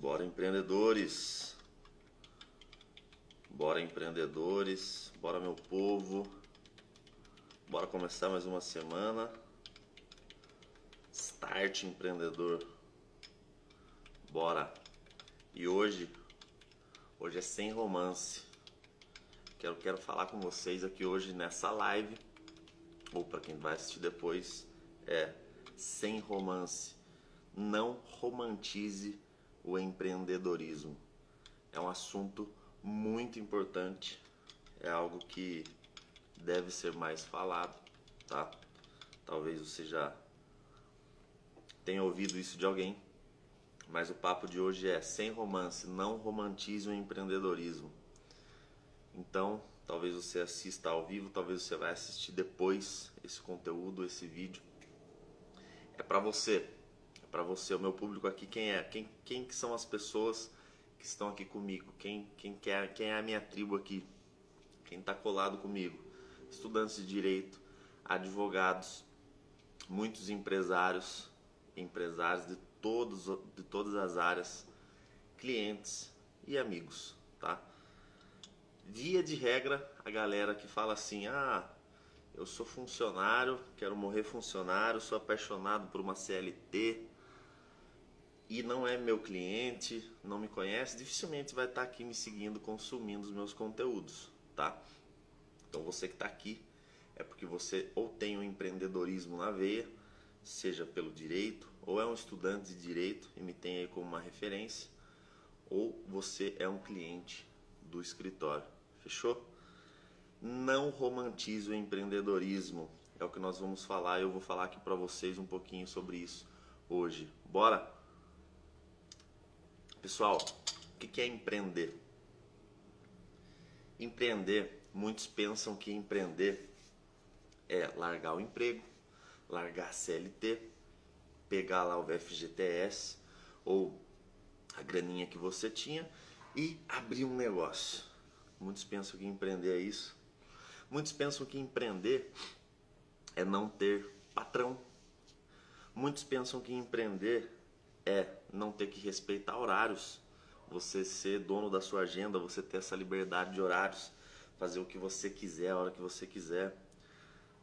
Bora empreendedores, bora empreendedores, bora meu povo, bora começar mais uma semana. Start empreendedor, bora. E hoje é sem romance. Quero falar com vocês aqui hoje nessa live, ou para quem vai assistir depois, sem romance. Não romantize o empreendedorismo. É um assunto muito importante, é algo que deve ser mais falado, tá? Talvez você já tenha ouvido isso de alguém, mas o papo de hoje é sem romance, não romantize o empreendedorismo. Então, talvez você assista ao vivo, talvez você vai assistir depois esse conteúdo, esse vídeo. É para você. O meu público aqui, quem que são as pessoas que estão aqui comigo, quem é a minha tribo aqui, quem está colado comigo, estudantes de direito, advogados, muitos empresários de todas as áreas, clientes e amigos, tá? Via de regra, a galera que fala assim, eu sou funcionário, quero morrer funcionário, sou apaixonado por uma CLT e não é meu cliente, não me conhece, dificilmente vai estar aqui me seguindo, consumindo os meus conteúdos, tá? Então você que está aqui é porque você ou tem um empreendedorismo na veia, seja pelo direito, ou é um estudante de direito e me tem aí como uma referência, ou você é um cliente do escritório, fechou? Não romantize o empreendedorismo, é o que nós vamos falar, eu vou falar aqui para vocês um pouquinho sobre isso hoje. Bora? Pessoal, o que é empreender? Empreender, muitos pensam que empreender é largar o emprego, largar a CLT, pegar lá o FGTS ou a graninha que você tinha e abrir um negócio. Muitos pensam que empreender é isso. Muitos pensam que empreender é não ter patrão. Muitos pensam que empreender é não ter que respeitar horários, você ser dono da sua agenda, você ter essa liberdade de horários, fazer o que você quiser, a hora que você quiser.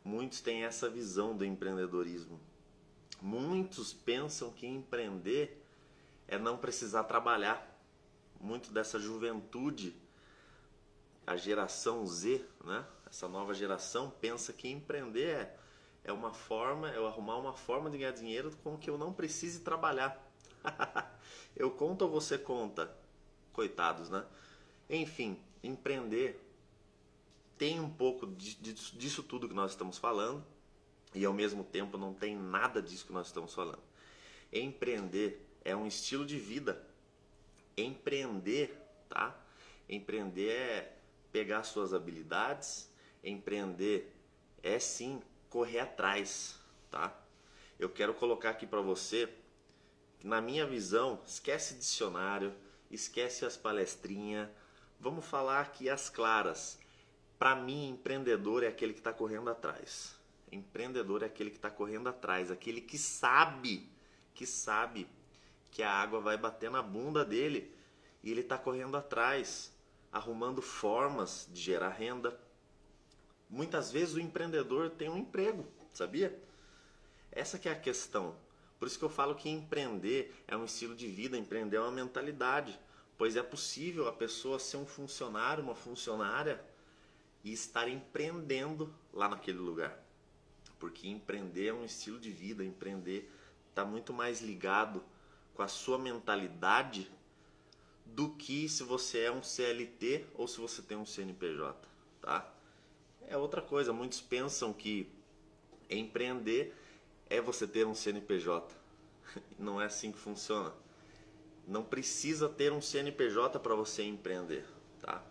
Muitos têm essa visão do empreendedorismo. Muitos pensam que empreender é não precisar trabalhar. Muito dessa juventude, a geração Z, né? Essa nova geração pensa que empreender é uma forma, é eu arrumar uma forma de ganhar dinheiro com que eu não precise trabalhar. Eu conto ou você conta? Coitados, né? Enfim, empreender tem um pouco disso tudo que nós estamos falando e ao mesmo tempo não tem nada disso que nós estamos falando. Empreender é um estilo de vida. Empreender, tá? Empreender é pegar suas habilidades, empreender é sim correr atrás, tá? Eu quero colocar aqui para você, na minha visão, esquece dicionário, esquece as palestrinhas, vamos falar aqui as claras. Para mim, empreendedor é aquele que está correndo atrás. Empreendedor é aquele que está correndo atrás, aquele que sabe que a água vai bater na bunda dele e ele está correndo atrás, arrumando formas de gerar renda. Muitas vezes o empreendedor tem um emprego, sabia? Essa que é a questão. Por isso que eu falo que empreender é um estilo de vida, empreender é uma mentalidade, pois é possível a pessoa ser um funcionário, uma funcionária e estar empreendendo lá naquele lugar. Porque empreender é um estilo de vida, empreender está muito mais ligado com a sua mentalidade do que se você é um CLT ou se você tem um CNPJ, tá? É outra coisa, muitos pensam que empreender é você ter um CNPJ. Não é assim que funciona. Não precisa ter um CNPJ para você empreender, tá?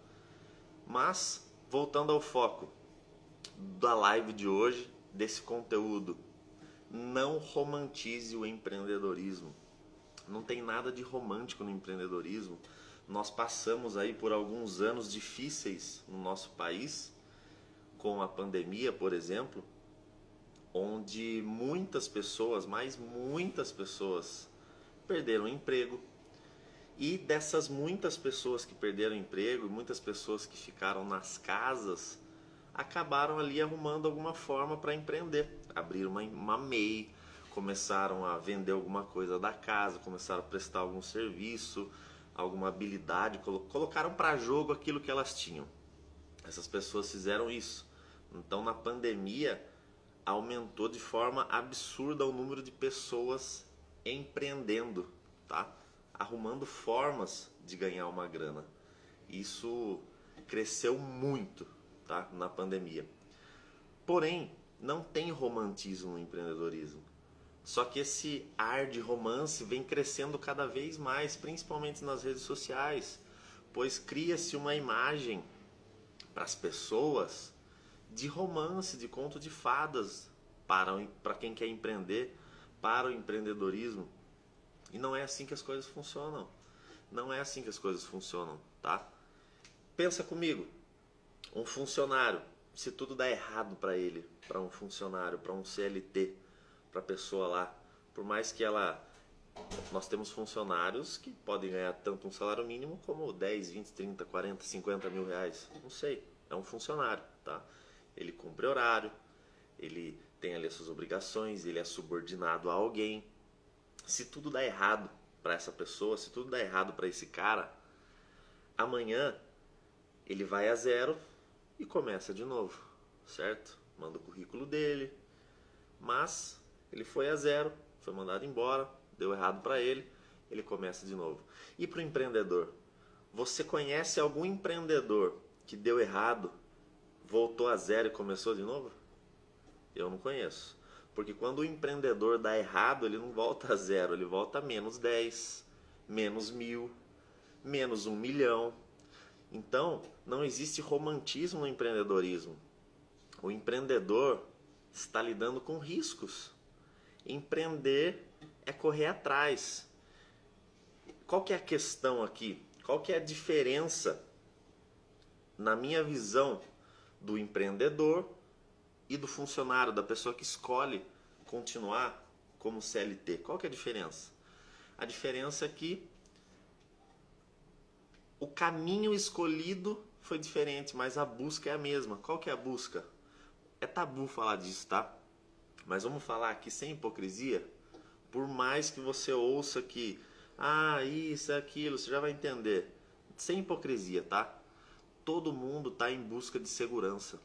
Mas, voltando ao foco da live de hoje, desse conteúdo, não romantize o empreendedorismo. Não tem nada de romântico no empreendedorismo. Nós passamos aí por alguns anos difíceis no nosso país, com a pandemia, por exemplo, onde muitas pessoas, mas muitas pessoas, perderam o emprego E dessas muitas pessoas que perderam emprego, muitas pessoas que ficaram nas casas, acabaram ali arrumando alguma forma para empreender. Abriram uma MEI, começaram a vender alguma coisa da casa, começaram a prestar algum serviço, alguma habilidade, colocaram para jogo aquilo que elas tinham. Essas pessoas fizeram isso. Então, na pandemia, aumentou de forma absurda o número de pessoas empreendendo, tá? Arrumando formas de ganhar uma grana. Isso cresceu muito, tá? Na pandemia. Porém, não tem romantismo no empreendedorismo. Só que esse ar de romance vem crescendo cada vez mais, principalmente nas redes sociais, pois cria-se uma imagem para as pessoas de romance, de conto de fadas para quem quer empreender, para o empreendedorismo. E não é assim que as coisas funcionam. Não é assim que as coisas funcionam, tá? Pensa comigo, um funcionário, se tudo dá errado para ele, para um funcionário, para um CLT, para a pessoa lá, por mais que ela... Nós temos funcionários que podem ganhar tanto um salário mínimo como 10, 20, 30, 40, 50 mil reais. Não sei, é um funcionário, tá? Ele cumpre horário, ele tem ali as suas obrigações, ele é subordinado a alguém. Se tudo dá errado para essa pessoa, se tudo dá errado para esse cara, amanhã ele vai a zero e começa de novo, certo? Manda o currículo dele, mas ele foi a zero, foi mandado embora, deu errado para ele, ele começa de novo. E para o empreendedor? Você conhece algum empreendedor que deu errado, voltou a zero e começou de novo? Eu não conheço. Porque quando o empreendedor dá errado, ele não volta a zero, ele volta a menos 10, menos 1000, menos 1 milhão. Então, não existe romantismo no empreendedorismo. O empreendedor está lidando com riscos. Empreender é correr atrás. Qual que é a questão aqui? Qual que é a diferença, na minha visão, do empreendedor e do funcionário, da pessoa que escolhe continuar como CLT? Qual que é a diferença? A diferença é que o caminho escolhido foi diferente, mas a busca é a mesma. Qual que é a busca? É tabu falar disso, tá? Mas vamos falar aqui sem hipocrisia. Por mais que você ouça que isso é aquilo, você já vai entender. Sem hipocrisia, tá? Todo mundo está em busca de segurança.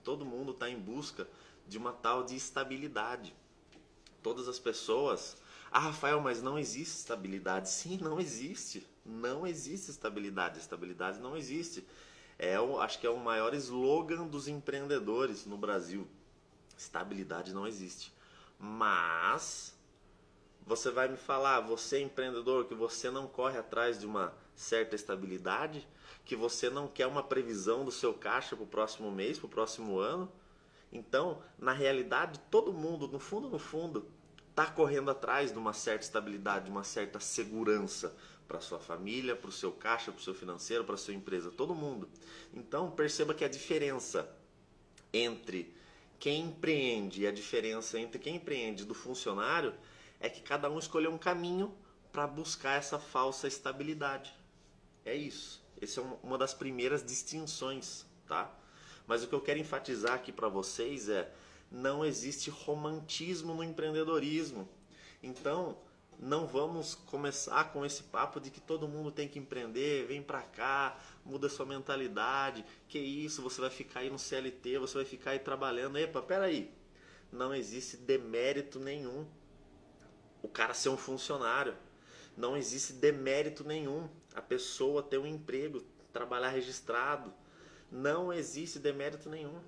Todo mundo está em busca de uma tal de estabilidade. Todas as pessoas... Rafael, mas não existe estabilidade. Sim, não existe. Não existe estabilidade. Estabilidade não existe. Acho que é o maior slogan dos empreendedores no Brasil. Estabilidade não existe. Mas você vai me falar, você empreendedor, que você não corre atrás de uma certa estabilidade, que você não quer uma previsão do seu caixa para o próximo mês, para o próximo ano. Então, na realidade, todo mundo, no fundo, está correndo atrás de uma certa estabilidade, de uma certa segurança para sua família, para o seu caixa, para o seu financeiro, para a sua empresa, todo mundo. Então, perceba que a diferença entre quem empreende e a diferença entre quem empreende do funcionário é que cada um escolheu um caminho para buscar essa falsa estabilidade. É isso. Essa é uma das primeiras distinções, tá? Mas o que eu quero enfatizar aqui para vocês é: não existe romantismo no empreendedorismo. Então, não vamos começar com esse papo de que todo mundo tem que empreender, vem pra cá, muda sua mentalidade, que isso, você vai ficar aí no CLT, você vai ficar aí trabalhando. Epa, peraí, não existe demérito nenhum o cara ser um funcionário. Não existe demérito nenhum a pessoa ter um emprego, trabalhar registrado. Não existe demérito nenhum.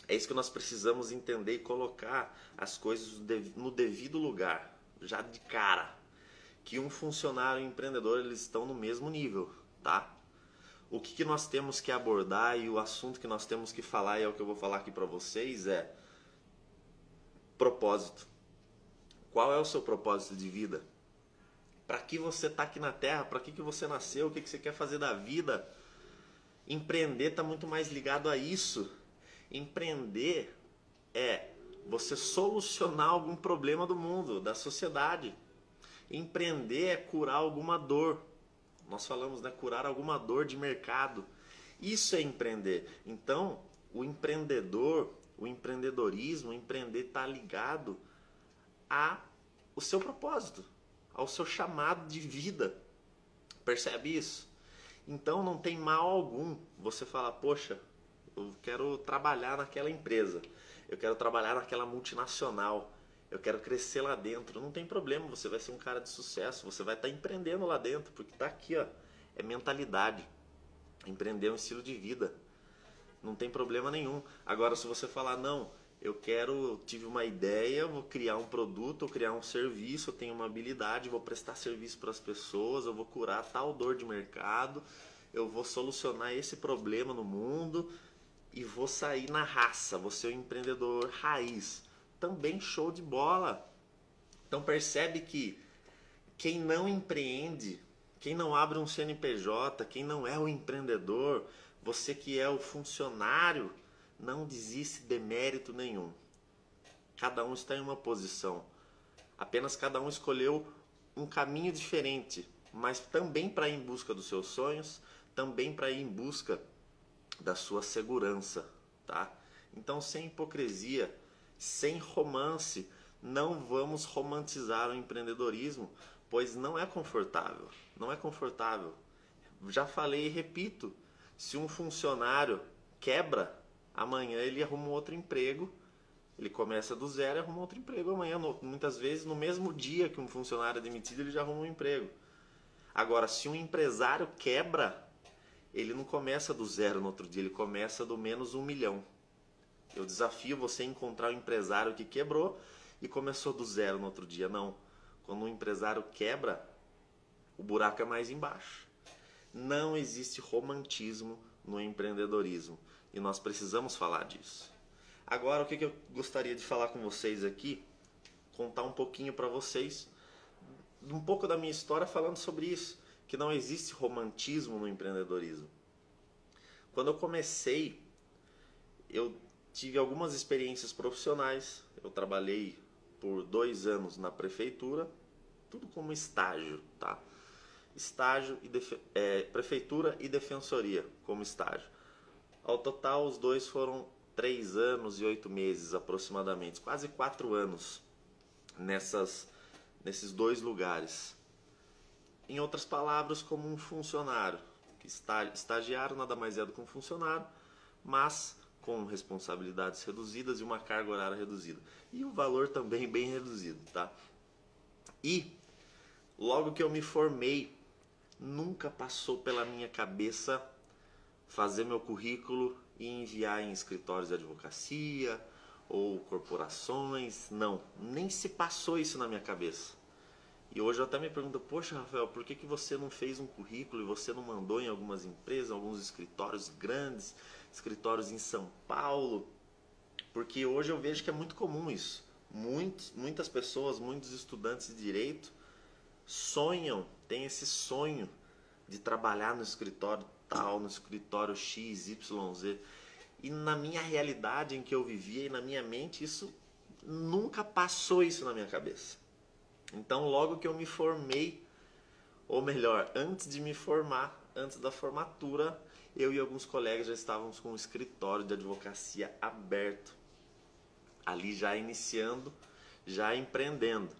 É isso que nós precisamos entender e colocar as coisas no devido lugar, já de cara. Que um funcionário e um empreendedor, eles estão no mesmo nível, tá? O que nós temos que abordar e o assunto que nós temos que falar, e é o que eu vou falar aqui para vocês, é propósito. Qual é o seu propósito de vida? Para que você está aqui na Terra? Para que você nasceu? O que você quer fazer da vida? Empreender está muito mais ligado a isso. Empreender é você solucionar algum problema do mundo, da sociedade. Empreender é curar alguma dor. Nós falamos, né, curar alguma dor de mercado. Isso é empreender. Então, o empreendedor, o empreendedorismo, o empreender está ligado ao seu propósito, ao seu chamado de vida. Percebe isso? Então não tem mal algum você falar, poxa, eu quero trabalhar naquela empresa, eu quero trabalhar naquela multinacional, eu quero crescer lá dentro. Não tem problema, você vai ser um cara de sucesso, você vai estar empreendendo lá dentro, porque está aqui, ó, é mentalidade. Empreender é um estilo de vida. Não tem problema nenhum. Agora, se você falar, não, tive uma ideia, vou criar um produto, vou criar um serviço, eu tenho uma habilidade, vou prestar serviço para as pessoas, eu vou curar tal dor de mercado, eu vou solucionar esse problema no mundo e vou sair na raça, vou ser um empreendedor raiz. Também show de bola. Então percebe que quem não empreende, quem não abre um CNPJ, quem não é o empreendedor, você que é o funcionário, não desiste de mérito nenhum. Cada um está em uma posição. Apenas cada um escolheu um caminho diferente, mas também para ir em busca dos seus sonhos, também para ir em busca da sua segurança, tá? Então, sem hipocrisia, sem romance, não vamos romantizar o empreendedorismo, pois não é confortável. Não é confortável. Já falei e repito, se um funcionário quebra, amanhã ele arruma um outro emprego, ele começa do zero e arruma outro emprego amanhã. Muitas vezes, no mesmo dia que um funcionário é demitido, ele já arruma um emprego. Agora, se um empresário quebra, ele não começa do zero no outro dia, ele começa do menos 1 milhão. Eu desafio você a encontrar um empresário que quebrou e começou do zero no outro dia. Não. Quando um empresário quebra, o buraco é mais embaixo. Não existe romantismo no empreendedorismo e nós precisamos falar disso. Agora, o que eu gostaria de falar com vocês aqui, contar um pouquinho para vocês, um pouco da minha história falando sobre isso, que não existe romantismo no empreendedorismo. Quando eu comecei, eu tive algumas experiências profissionais, eu trabalhei por 2 anos na prefeitura, tudo como estágio, tá? Estágio e prefeitura e defensoria como estágio. Ao total, os dois foram 3 anos e 8 meses aproximadamente, quase 4 anos nesses 2 lugares. Em outras palavras, como um funcionário. Estagiário nada mais é do que um funcionário, mas com responsabilidades reduzidas e uma carga horária reduzida. E o valor também bem reduzido, tá? E logo que eu me formei, nunca passou pela minha cabeça fazer meu currículo e enviar em escritórios de advocacia ou corporações. Não, nem se passou isso na minha cabeça. E hoje eu até me pergunto, poxa, Rafael, por que você não fez um currículo e você não mandou em algumas empresas, alguns escritórios grandes, escritórios em São Paulo? Porque hoje eu vejo que é muito comum isso. Muitas pessoas, muitos estudantes de direito sonham, têm esse sonho de trabalhar no escritório tal, no escritório X, Y, Z. E na minha realidade em que eu vivia e na minha mente, isso nunca passou isso na minha cabeça. Então, logo que eu me formei, ou melhor, antes de me formar, antes da formatura, eu e alguns colegas já estávamos com um escritório de advocacia aberto. Ali já iniciando, já empreendendo.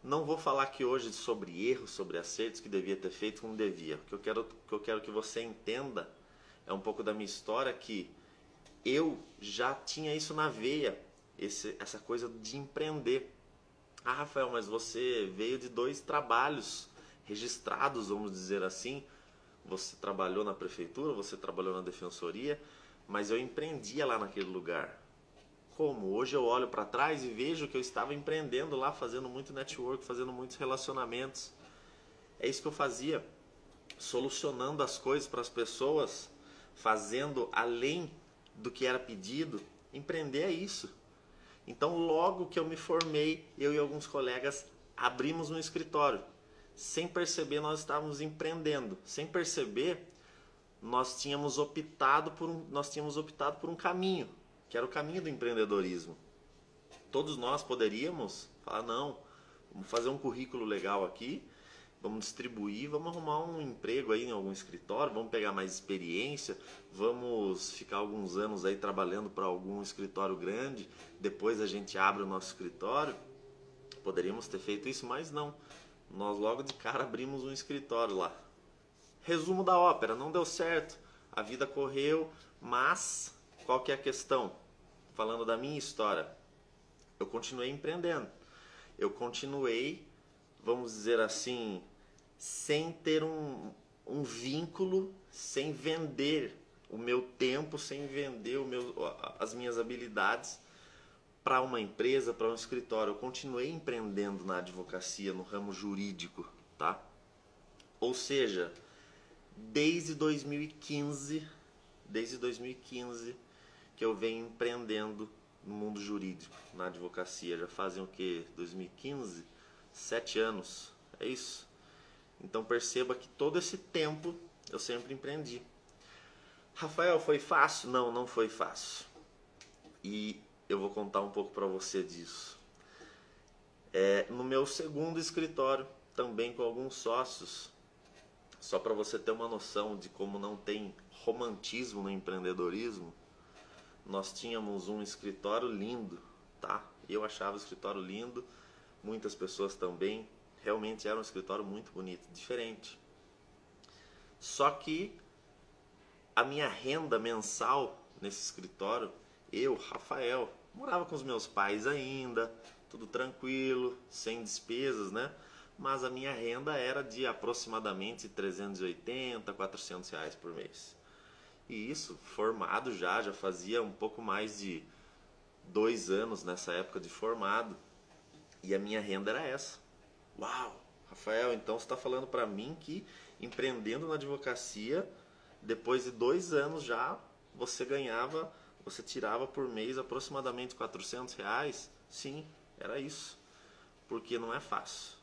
Não vou falar aqui hoje sobre erros, sobre acertos que devia ter feito, como devia. O que eu quero que você entenda é um pouco da minha história, que eu já tinha isso na veia, essa coisa de empreender. Ah, Rafael, mas você veio de 2 trabalhos registrados, vamos dizer assim. Você trabalhou na prefeitura, você trabalhou na defensoria, mas eu empreendia lá naquele lugar. Como? Hoje eu olho para trás e vejo que eu estava empreendendo lá, fazendo muito network, fazendo muitos relacionamentos. É isso que eu fazia, solucionando as coisas para as pessoas, fazendo além do que era pedido. Empreender é isso. Então, logo que eu me formei, eu e alguns colegas abrimos um escritório. Sem perceber, nós estávamos empreendendo. Sem perceber, nós tínhamos optado por um caminho, que era o caminho do empreendedorismo. Todos nós poderíamos falar, não, vamos fazer um currículo legal aqui vamos distribuir, vamos arrumar um emprego aí em algum escritório, vamos pegar mais experiência, vamos ficar alguns anos aí trabalhando para algum escritório grande, depois a gente abre o nosso escritório. Poderíamos ter feito isso, mas não. Nós logo de cara abrimos um escritório lá. Resumo da ópera, não deu certo, a vida correu, mas qual que é a questão? Falando da minha história, eu continuei empreendendo. Eu continuei, vamos dizer assim, sem ter um vínculo, sem vender o meu tempo, sem vender as minhas habilidades para uma empresa, para um escritório. Eu continuei empreendendo na advocacia, no ramo jurídico, tá? Ou seja, desde 2015 que eu venho empreendendo no mundo jurídico, na advocacia. Já fazem o que? 2015? 7 anos, é isso? Então perceba que todo esse tempo eu sempre empreendi. Rafael, foi fácil? Não, não foi fácil. E eu vou contar um pouco para você disso. No meu segundo escritório, também com alguns sócios, só para você ter uma noção de como não tem romantismo no empreendedorismo, nós tínhamos um escritório lindo, tá? Eu achava o escritório lindo, muitas pessoas também. Realmente era um escritório muito bonito, diferente. Só que a minha renda mensal nesse escritório, eu, Rafael, morava com os meus pais ainda, tudo tranquilo, sem despesas, né? Mas a minha renda era de aproximadamente 380, 400 reais por mês. E isso, formado já fazia um pouco mais de 2 anos nessa época de formado. E a minha renda era essa. Uau, Rafael, então você está falando para mim que empreendendo na advocacia, depois de 2 anos já, você tirava por mês aproximadamente 400 reais? Sim, era isso. Porque não é fácil.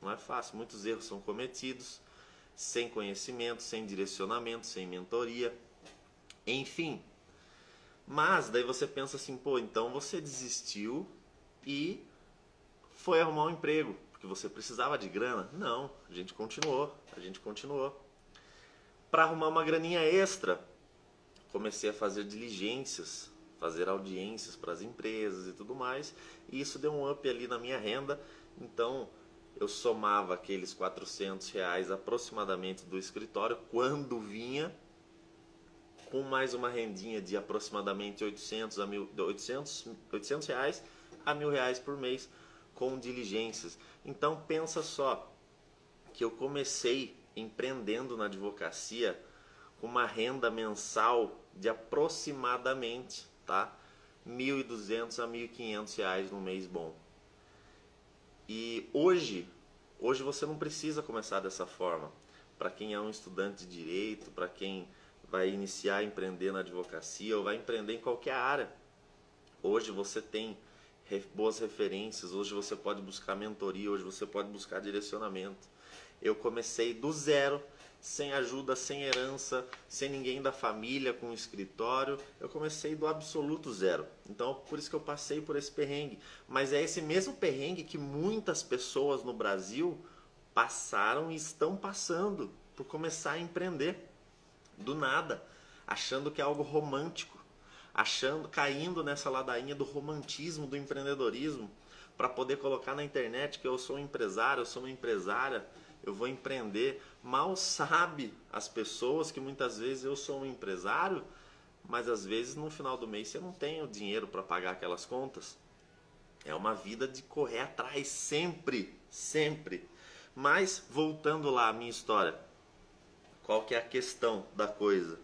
Não é fácil, muitos erros são cometidos, sem conhecimento, sem direcionamento, sem mentoria, enfim. Mas daí você pensa assim, pô, então você desistiu e foi arrumar um emprego, porque você precisava de grana? Não, a gente continuou. Para arrumar uma graninha extra, comecei a fazer diligências, fazer audiências para as empresas e tudo mais, e isso deu um up ali na minha renda. Então eu somava aqueles 400 reais aproximadamente do escritório quando vinha, com mais uma rendinha de aproximadamente 800 reais a 1.000 reais por mês com diligências. Então pensa só que eu comecei empreendendo na advocacia com uma renda mensal de aproximadamente, tá, 1.200 a 1.500 reais no mês bom. E hoje você não precisa começar dessa forma. Para quem é um estudante de direito, para quem vai iniciar a empreender na advocacia ou vai empreender em qualquer área, hoje você tem boas referências, hoje você pode buscar mentoria, hoje você pode buscar direcionamento. Eu comecei do zero, sem ajuda, sem herança, sem ninguém da família, com um escritório. Eu comecei do absoluto zero. Então, por isso que eu passei por esse perrengue. Mas é esse mesmo perrengue que muitas pessoas no Brasil passaram e estão passando por começar a empreender do nada, achando que é algo romântico, caindo nessa ladainha do romantismo do empreendedorismo, para poder colocar na internet que eu sou um empresário, eu sou uma empresária, eu vou empreender. Mal sabe as pessoas que muitas vezes eu sou um empresário, mas às vezes no final do mês você não tem o dinheiro para pagar aquelas contas. É uma vida de correr atrás sempre, sempre. Mas voltando lá à minha história, qual que é a questão da coisa?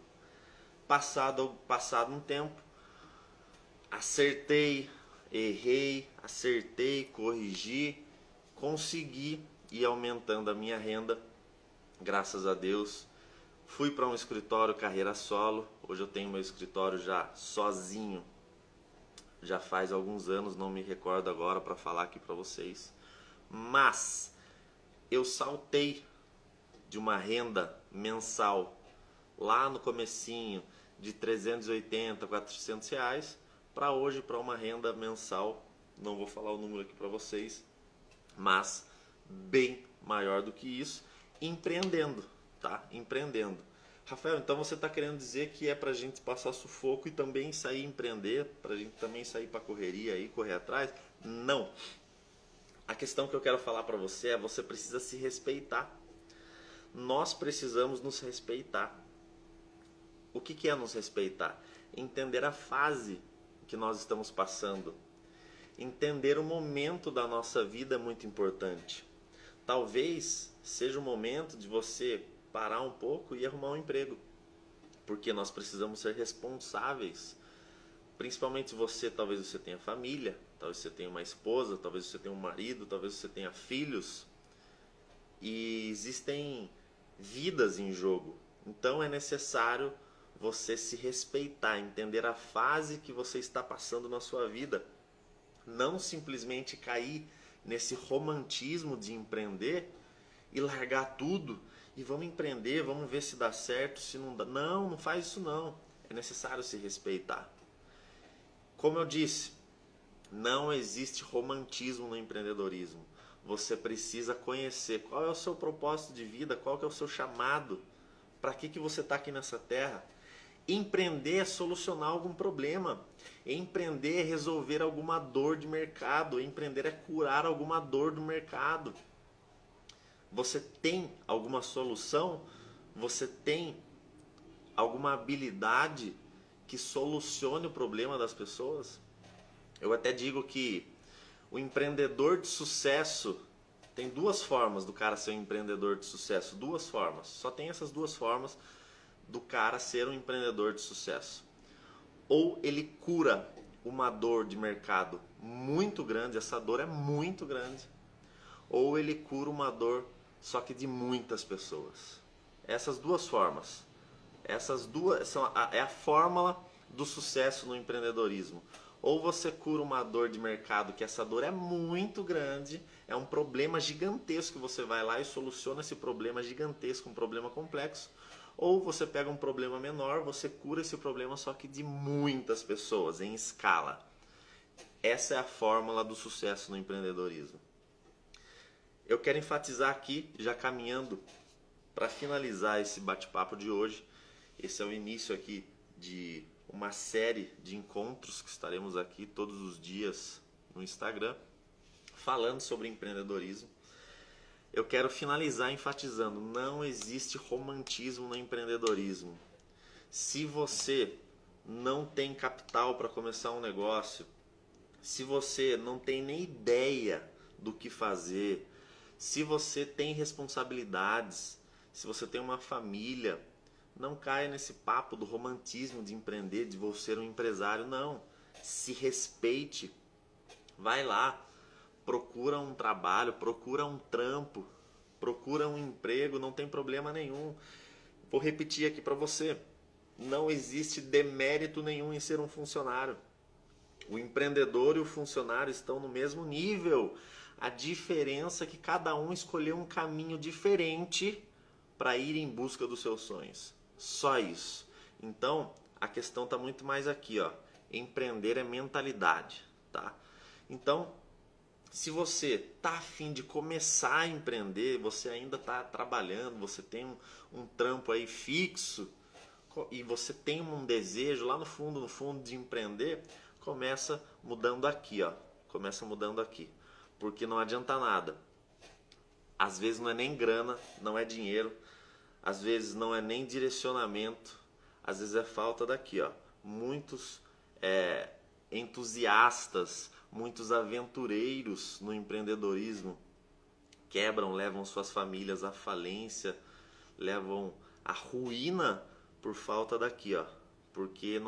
Passado um tempo, acertei, errei, corrigi, consegui ir aumentando a minha renda, graças a Deus. Fui para um escritório carreira solo. Hoje eu tenho meu escritório já sozinho, já faz alguns anos, não me recordo agora para falar aqui para vocês. Mas eu saltei de uma renda mensal lá no comecinho de 380, 400 reais para hoje, para uma renda mensal, não vou falar o número aqui para vocês, mas bem maior do que isso, empreendendo, tá? Empreendendo. Rafael, então você está querendo dizer que é para a gente passar sufoco e também sair empreender, para a gente também sair para correria e correr atrás? Não. A questão que eu quero falar para você é: você precisa se respeitar. Nós precisamos nos respeitar. O que é nos respeitar? Entender a fase que nós estamos passando. Entender o momento da nossa vida é muito importante. Talvez seja o momento de você parar um pouco e arrumar um emprego. Porque nós precisamos ser responsáveis. Principalmente você, talvez você tenha família, talvez você tenha uma esposa, talvez você tenha um marido, talvez você tenha filhos. E existem vidas em jogo. Então é necessário você se respeitar, entender a fase que você está passando na sua vida. Não simplesmente cair nesse romantismo de empreender e largar tudo e vamos empreender, vamos ver se dá certo, se não dá. Não, não faz isso não. É necessário se respeitar. Como eu disse, não existe romantismo no empreendedorismo. Você precisa conhecer qual é o seu propósito de vida, qual que é o seu chamado, para que você está aqui nessa terra. Empreender é solucionar algum problema. Empreender é resolver alguma dor de mercado. Empreender é curar alguma dor do mercado. Você tem alguma solução? Você tem alguma habilidade que solucione o problema das pessoas? Eu até digo que o empreendedor de sucesso tem duas formas do cara ser um empreendedor de sucesso. Duas formas. Só tem essas duas formas do cara ser um empreendedor de sucesso. Ou ele cura uma dor de mercado muito grande, essa dor é muito grande, ou ele cura uma dor só que de muitas pessoas. Essas duas formas, essas duas é a fórmula do sucesso no empreendedorismo. Ou você cura uma dor de mercado que essa dor é muito grande, é um problema gigantesco, você vai lá e soluciona esse problema gigantesco, um problema complexo. Ou você pega um problema menor, você cura esse problema só que de muitas pessoas, em escala. Essa é a fórmula do sucesso no empreendedorismo. Eu quero enfatizar aqui, já caminhando para finalizar esse bate-papo de hoje. Esse é o início aqui de uma série de encontros que estaremos aqui todos os dias no Instagram, falando sobre empreendedorismo. Eu quero finalizar enfatizando: não existe romantismo no empreendedorismo. Se você não tem capital para começar um negócio, se você não tem nem ideia do que fazer, se você tem responsabilidades, se você tem uma família, não caia nesse papo do romantismo de empreender, de vou ser um empresário. Não. Se respeite. Vai lá. Procura um trabalho, procura um trampo, procura um emprego, não tem problema nenhum. Vou repetir aqui para você: não existe demérito nenhum em ser um funcionário. O empreendedor e o funcionário estão no mesmo nível. A diferença é que cada um escolheu um caminho diferente para ir em busca dos seus sonhos. Só isso. Então, a questão está muito mais aqui, ó. Empreender é mentalidade, tá? Então, se você está a fim de começar a empreender, você ainda está trabalhando, você tem um trampo aí fixo e você tem um desejo lá no fundo de empreender, começa mudando aqui, ó. Começa mudando aqui. Porque não adianta nada. Às vezes não é nem grana, não é dinheiro, às vezes não é nem direcionamento, às vezes é falta daqui, ó. Muitos entusiastas, muitos aventureiros no empreendedorismo quebram, levam suas famílias à falência, levam à ruína por falta daqui, ó. Porque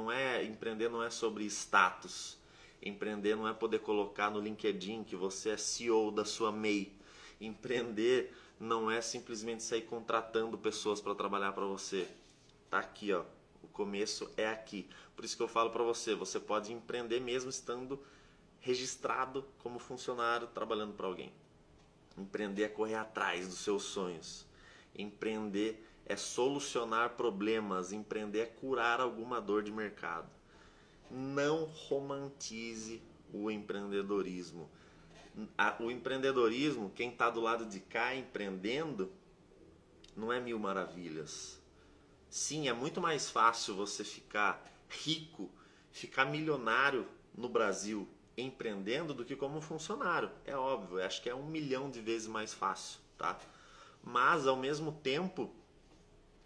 empreender não é sobre status. Empreender não é poder colocar no LinkedIn que você é CEO da sua MEI. Empreender não é simplesmente sair contratando pessoas para trabalhar para você. Tá aqui, ó. O começo é aqui. Por isso que eu falo para você, você pode empreender mesmo estando registrado como funcionário trabalhando para alguém. Empreender é correr atrás dos seus sonhos. Empreender é solucionar problemas. Empreender é curar alguma dor de mercado. Não romantize o empreendedorismo. O empreendedorismo, quem está do lado de cá empreendendo, não é mil maravilhas. Sim, é muito mais fácil você ficar rico, ficar milionário no Brasil empreendendo do que como funcionário. É óbvio, acho que é 1 milhão de vezes mais fácil, tá? Mas ao mesmo tempo,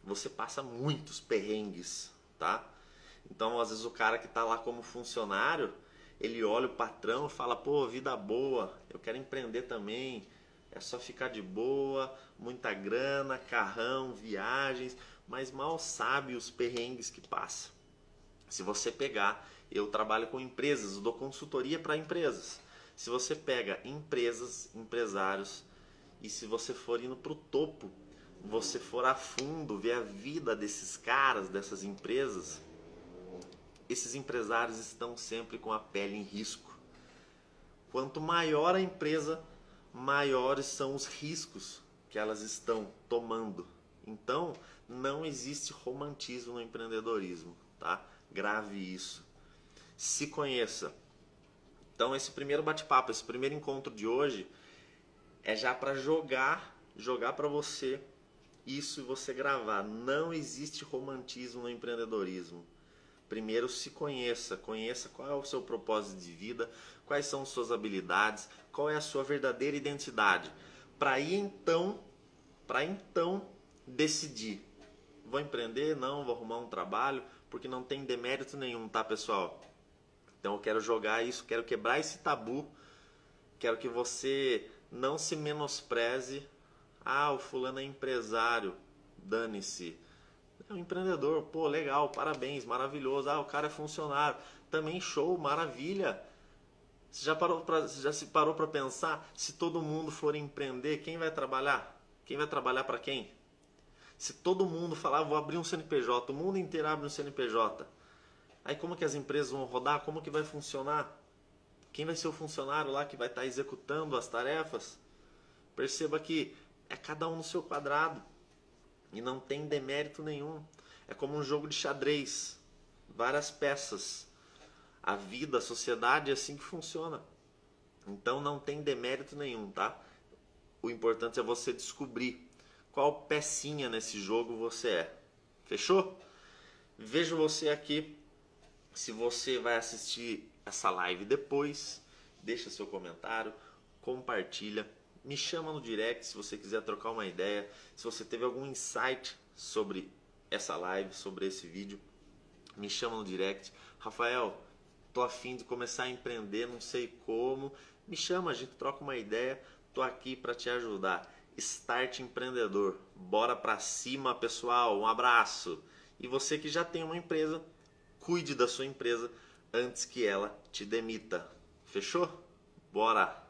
você passa muitos perrengues, tá? Então, às vezes o cara que está lá como funcionário, ele olha o patrão e fala, pô, vida boa, eu quero empreender também, é só ficar de boa, muita grana, carrão, viagens, mas mal sabe os perrengues que passa. Se você pegar, eu trabalho com empresas, eu dou consultoria para empresas. Se você pega empresas, empresários, e se você for indo para o topo, você for a fundo, ver a vida desses caras, dessas empresas, esses empresários estão sempre com a pele em risco. Quanto maior a empresa, maiores são os riscos que elas estão tomando. Então, não existe romantismo no empreendedorismo, tá? Grave isso. Se conheça. Então, esse primeiro bate-papo, esse primeiro encontro de hoje é já para jogar para você isso e você gravar. Não existe romantismo no empreendedorismo. Primeiro se conheça, conheça qual é o seu propósito de vida, quais são suas habilidades, qual é a sua verdadeira identidade. Para então decidir. Vou empreender? Não, vou arrumar um trabalho, porque não tem demérito nenhum, tá, pessoal? Então eu quero jogar isso, quero quebrar esse tabu, quero que você não se menospreze. Ah, o fulano é empresário, dane-se. É um empreendedor, pô, legal, parabéns, maravilhoso. Ah, o cara é funcionário, também show, maravilha. Você já se parou para pensar, se todo mundo for empreender, quem vai trabalhar? Quem vai trabalhar para quem? Se todo mundo falar, vou abrir um CNPJ, o mundo inteiro abre um CNPJ. Aí como que as empresas vão rodar? Como que vai funcionar? Quem vai ser o funcionário lá que vai estar executando as tarefas? Perceba que é cada um no seu quadrado. E não tem demérito nenhum. É como um jogo de xadrez. Várias peças. A vida, a sociedade é assim que funciona. Então não tem demérito nenhum, tá? O importante é você descobrir qual pecinha nesse jogo você é. Fechou? Vejo você aqui. Se você vai assistir essa live depois, deixa seu comentário, compartilha. Me chama no direct se você quiser trocar uma ideia, se você teve algum insight sobre essa live, sobre esse vídeo, me chama no direct. Rafael, tô a fim de começar a empreender, não sei como, me chama, a gente troca uma ideia, tô aqui para te ajudar. Start Empreendedor, bora pra cima, pessoal, um abraço. E você que já tem uma empresa, cuide da sua empresa antes que ela te demita. Fechou? Bora!